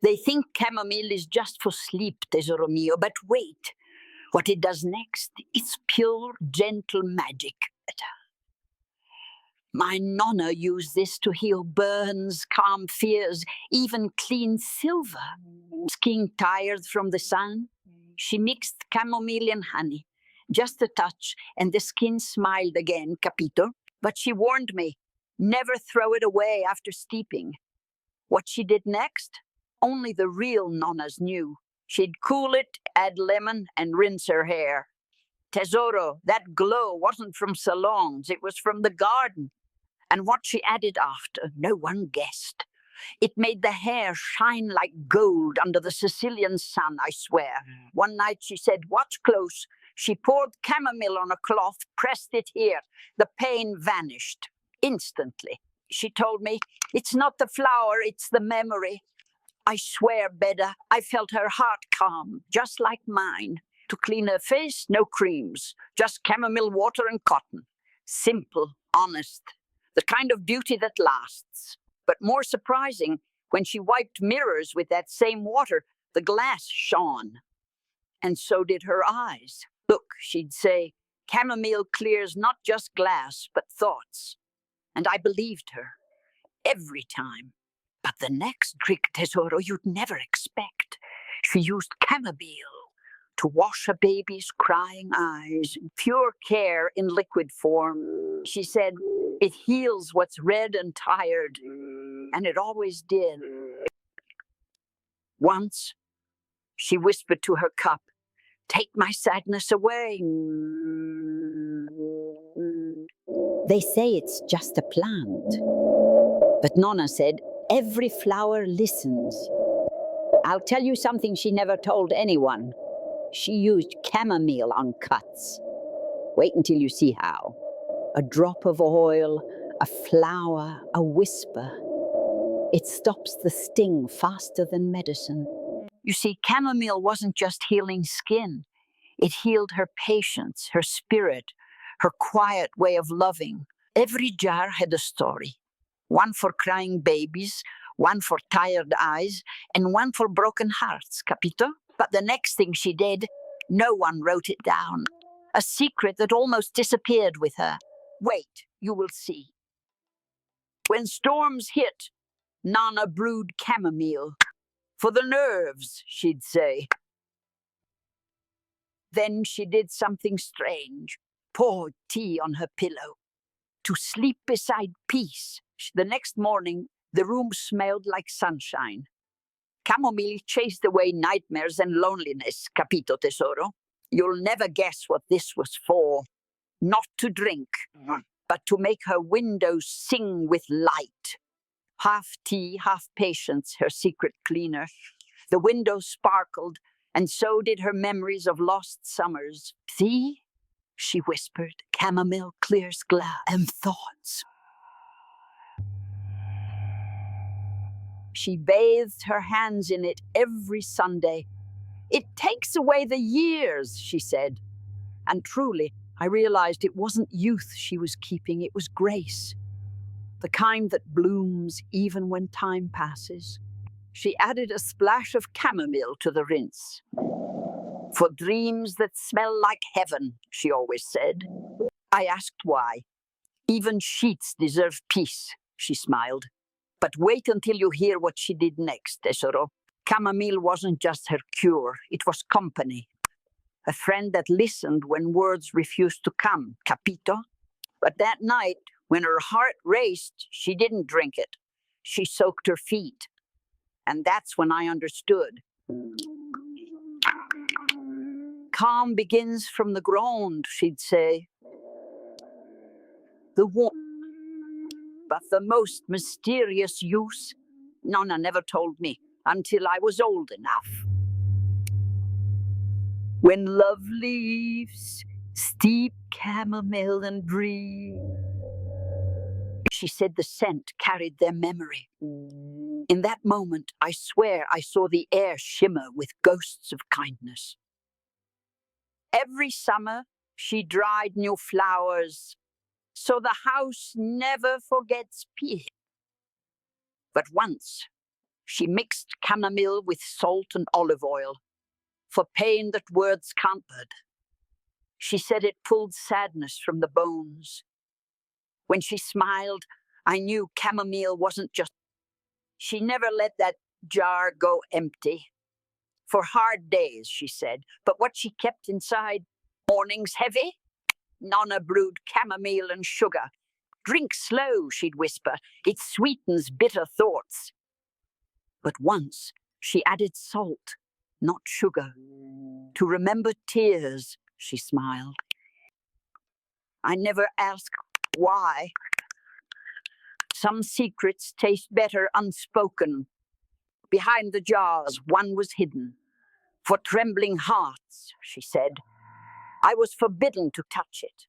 They think chamomile is just for sleep, tesoro mio, but wait. What it does next, it's pure, gentle magic. My nonna used this to heal burns, calm fears, even clean silver. Skin tired from the sun, she mixed chamomile and honey. Just a touch, and the skin smiled again, capito? But she warned me, never throw it away after steeping. What she did next, only the real nonnas knew. She'd cool it, add lemon, and rinse her hair. Tesoro, that glow wasn't from salons, it was from the garden. And what she added after, no one guessed. It made the hair shine like gold under the Sicilian sun, I swear. One night she said, watch close. She poured chamomile on a cloth, pressed it here. The pain vanished instantly. She told me, it's not the flower, it's the memory. I swear, Beda, I felt her heart calm, just like mine. To clean her face, no creams, just chamomile water and cotton. Simple, honest, the kind of beauty that lasts. But more surprising, when she wiped mirrors with that same water, the glass shone. And so did her eyes. Look, she'd say, chamomile clears not just glass, but thoughts. And I believed her, every time. But the next trick, tesoro, you'd never expect. She used chamomile to wash her baby's crying eyes, pure care in liquid form. She said, it heals what's red and tired, and it always did. Once, she whispered to her cup, take my sadness away. They say it's just a plant. But Nonna said, every flower listens. I'll tell you something she never told anyone. She used chamomile on cuts. Wait until you see how. A drop of oil, a flower, a whisper. It stops the sting faster than medicine. You see, chamomile wasn't just healing skin. It healed her patience, her spirit, her quiet way of loving. Every jar had a story. One for crying babies, one for tired eyes, and one for broken hearts, capito? But the next thing she did, no one wrote it down. A secret that almost disappeared with her. Wait, you will see. When storms hit, Nonna brewed chamomile. For the nerves, she'd say. Then she did something strange. Poured tea on her pillow. To sleep beside peace. The next morning, the room smelled like sunshine. Chamomile chased away nightmares and loneliness, capito, tesoro? You'll never guess what this was for. Not to drink, but to make her windows sing with light. Half tea, half patience, her secret cleaner. The windows sparkled, and so did her memories of lost summers. See, she whispered, chamomile clears glass and thoughts. She bathed her hands in it every Sunday. It takes away the years, she said. And truly, I realized it wasn't youth she was keeping, it was grace. The kind that blooms even when time passes. She added a splash of chamomile to the rinse. For dreams that smell like heaven, she always said. I asked why. Even sheets deserve peace, she smiled. But wait until you hear what she did next, tesoro. Chamomile wasn't just her cure, it was company. A friend that listened when words refused to come, capito? But that night, when her heart raced, she didn't drink it. She soaked her feet. And that's when I understood. Calm begins from the ground, she'd say. The warmth. But the most mysterious use, Nonna never told me until I was old enough. When love leaves, steep chamomile and breathe. She said the scent carried their memory. In that moment, I swear I saw the air shimmer with ghosts of kindness. Every summer, she dried new flowers, so the house never forgets peace. But once, She mixed chamomile with salt and olive oil for pain that words can't word. She said it pulled sadness from the bones. When she smiled, I knew chamomile wasn't just. She never let that jar go empty. For hard days, she said, but what she kept inside, mornings heavy, Nonna brewed chamomile and sugar. Drink slow, she'd whisper, it sweetens bitter thoughts. But once she added salt, not sugar. To remember tears, she smiled. I never asked why. Some secrets taste better unspoken. Behind the jars, one was hidden. For trembling hearts, she said. I was forbidden to touch it.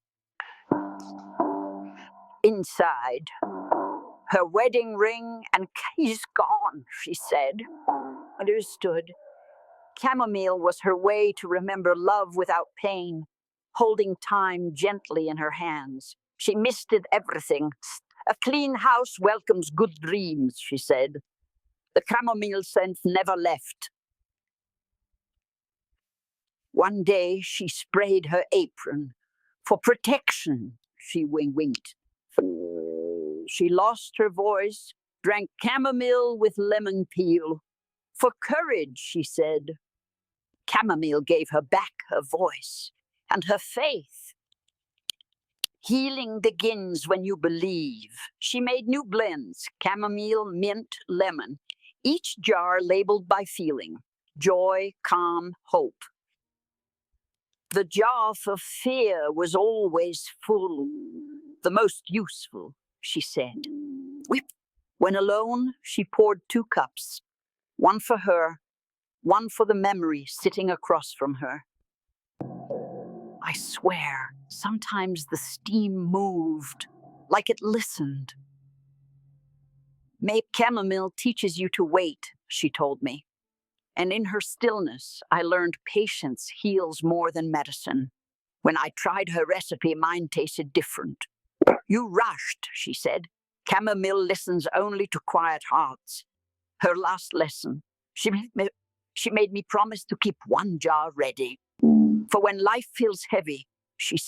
Inside, her wedding ring and he's gone, she said. Understood. Chamomile was her way to remember love without pain, holding time gently in her hands. She misted everything. A clean house welcomes good dreams, she said. The chamomile scent never left. One day she sprayed her apron. For protection, she winked. She lost her voice, drank chamomile with lemon peel. For courage, she said. Chamomile gave her back her voice and her faith. Healing begins when you believe. She made new blends, chamomile, mint, lemon, each jar labeled by feeling, joy, calm, hope. The jar for fear was always full, the most useful, she said. When alone, she poured 2 cups, one for her, one for the memory sitting across from her. I swear, sometimes the steam moved, like it listened. Chamomile teaches you to wait, she told me. And in her stillness, I learned patience heals more than medicine. When I tried her recipe, mine tasted different. You rushed, she said. Chamomile listens only to quiet hearts. Her last lesson, she made me promise to keep 1 jar ready. For when life feels heavy, she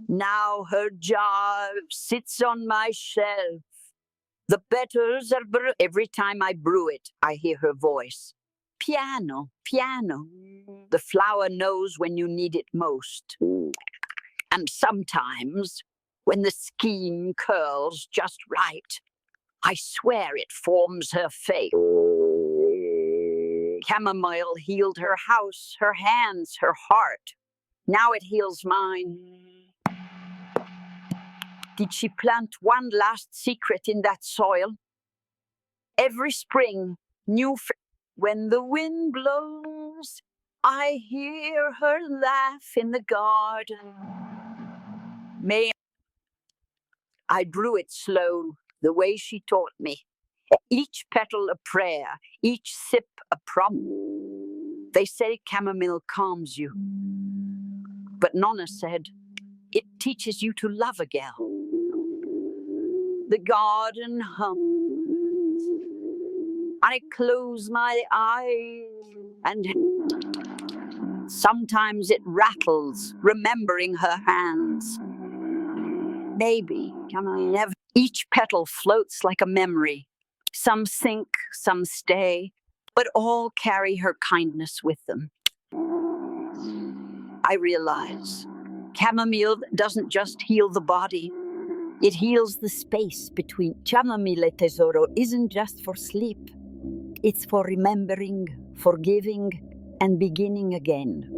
Now her jar sits on my shelf. The betters are every time I brew it, I hear her voice. Piano, piano. The flower knows when you need it most. And sometimes, when the scheme curls just right, I swear it forms her fate. Chamomile healed her house, her hands, her heart. Now it heals mine. Did she plant one last secret in that soil? Every spring, when the wind blows, I hear her laugh in the garden. I drew it slow, the way she taught me. Each petal a prayer, each sip a promise. They say chamomile calms you. But Nonna said, it teaches you to love again. The garden hums. I close my eyes and sometimes it rattles, remembering her hands. Maybe, each petal floats like a memory. Some sink, some stay, but all carry her kindness with them. I realize chamomile doesn't just heal the body, it heals the space between. Chamomile, tesoro, isn't just for sleep. It's for remembering, forgiving, and beginning again.